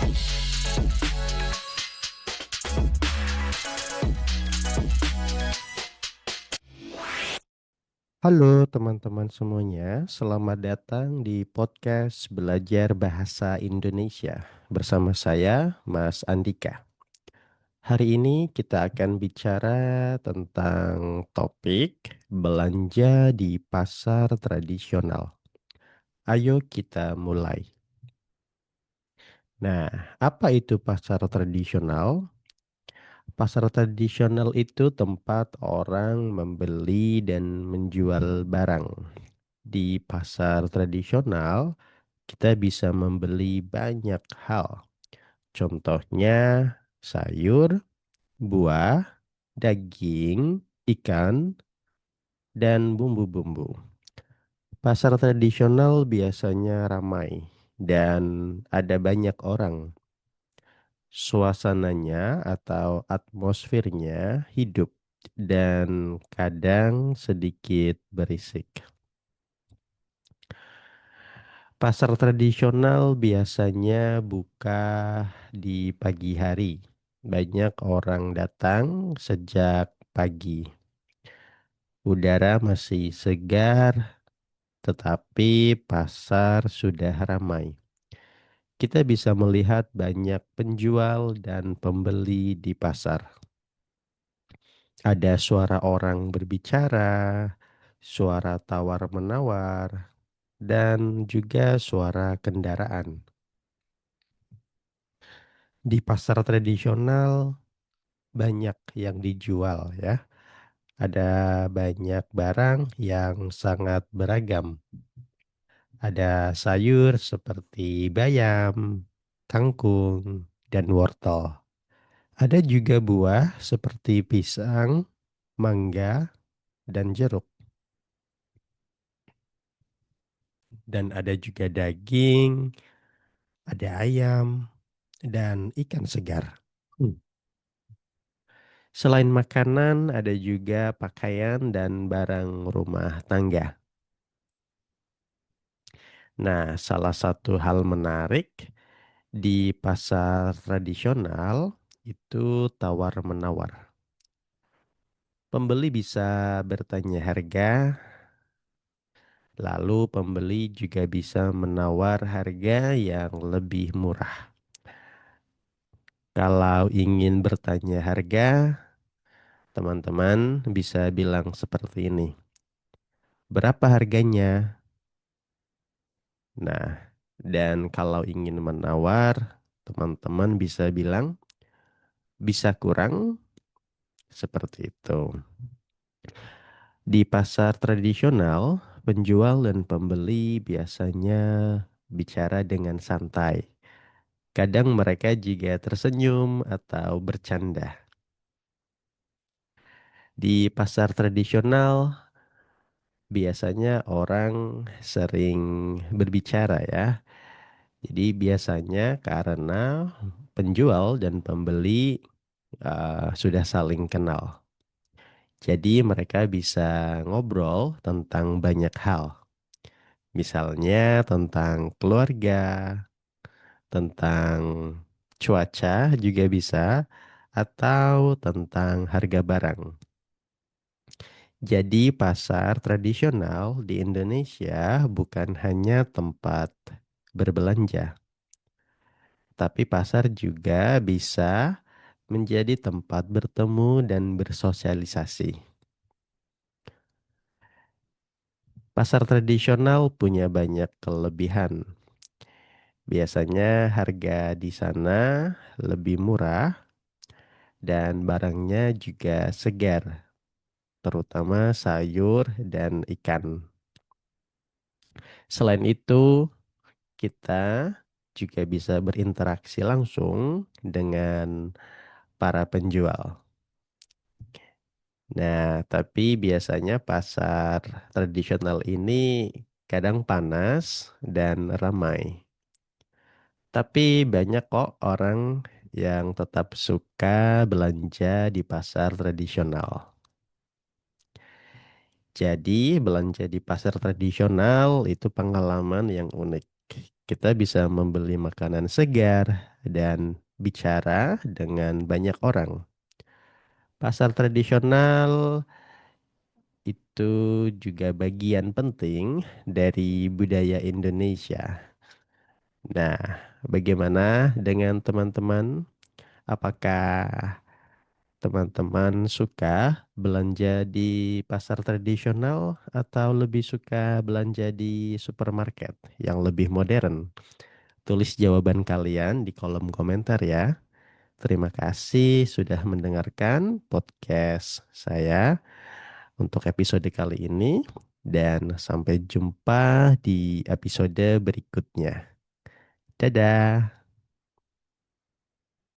Halo teman-teman semuanya, selamat datang di podcast Belajar Bahasa Indonesia bersama saya, Mas Andika. Hari ini kita akan bicara tentang topik belanja di pasar tradisional. Ayo kita mulai. Nah, apa itu pasar tradisional? Pasar tradisional itu tempat orang membeli dan menjual barang. Di pasar tradisional, kita bisa membeli banyak hal. Contohnya sayur, buah, daging, ikan, dan bumbu-bumbu. Pasar tradisional biasanya ramai dan ada banyak orang. Suasananya atau atmosfernya hidup dan kadang sedikit berisik. Pasar tradisional biasanya buka di pagi hari. Banyak orang datang sejak pagi. Udara masih segar, tetapi pasar sudah ramai. Kita bisa melihat banyak penjual dan pembeli di pasar. Ada suara orang berbicara, suara tawar-menawar, dan juga suara kendaraan. Di pasar tradisional banyak yang dijual ya. Ada banyak barang yang sangat beragam. Ada sayur seperti bayam, kangkung, dan wortel. Ada juga buah seperti pisang, mangga, dan jeruk. Dan ada juga daging, ada ayam, dan ikan segar. Hmm. Selain makanan, ada juga pakaian dan barang rumah tangga. Nah, salah satu hal menarik di pasar tradisional itu tawar-menawar. Pembeli bisa bertanya harga, lalu pembeli juga bisa menawar harga yang lebih murah. Kalau ingin bertanya harga, teman-teman bisa bilang seperti ini. Berapa harganya? Nah, dan kalau ingin menawar, teman-teman bisa bilang bisa kurang seperti itu. Di pasar tradisional, penjual dan pembeli biasanya bicara dengan santai. Kadang mereka juga tersenyum atau bercanda. Di pasar tradisional, biasanya orang sering berbicara ya. Jadi biasanya karena penjual dan pembeli sudah saling kenal. Jadi mereka bisa ngobrol tentang banyak hal. Misalnya tentang keluarga, tentang cuaca juga bisa, atau tentang harga barang. Jadi pasar tradisional di Indonesia bukan hanya tempat berbelanja, tapi pasar juga bisa menjadi tempat bertemu dan bersosialisasi. Pasar tradisional punya banyak kelebihan. Biasanya harga di sana lebih murah dan barangnya juga segar, terutama sayur dan ikan. Selain itu, kita juga bisa berinteraksi langsung dengan para penjual. Nah, tapi biasanya pasar tradisional ini kadang panas dan ramai. Tapi banyak kok orang yang tetap suka belanja di pasar tradisional. Jadi belanja di pasar tradisional itu pengalaman yang unik. Kita bisa membeli makanan segar dan bicara dengan banyak orang. Pasar tradisional itu juga bagian penting dari budaya Indonesia. Nah, bagaimana dengan teman-teman? Apakah teman-teman suka belanja di pasar tradisional atau lebih suka belanja di supermarket yang lebih modern? Tulis jawaban kalian di kolom komentar ya. Terima kasih sudah mendengarkan podcast saya untuk episode kali ini, dan sampai jumpa di episode berikutnya. Dadah.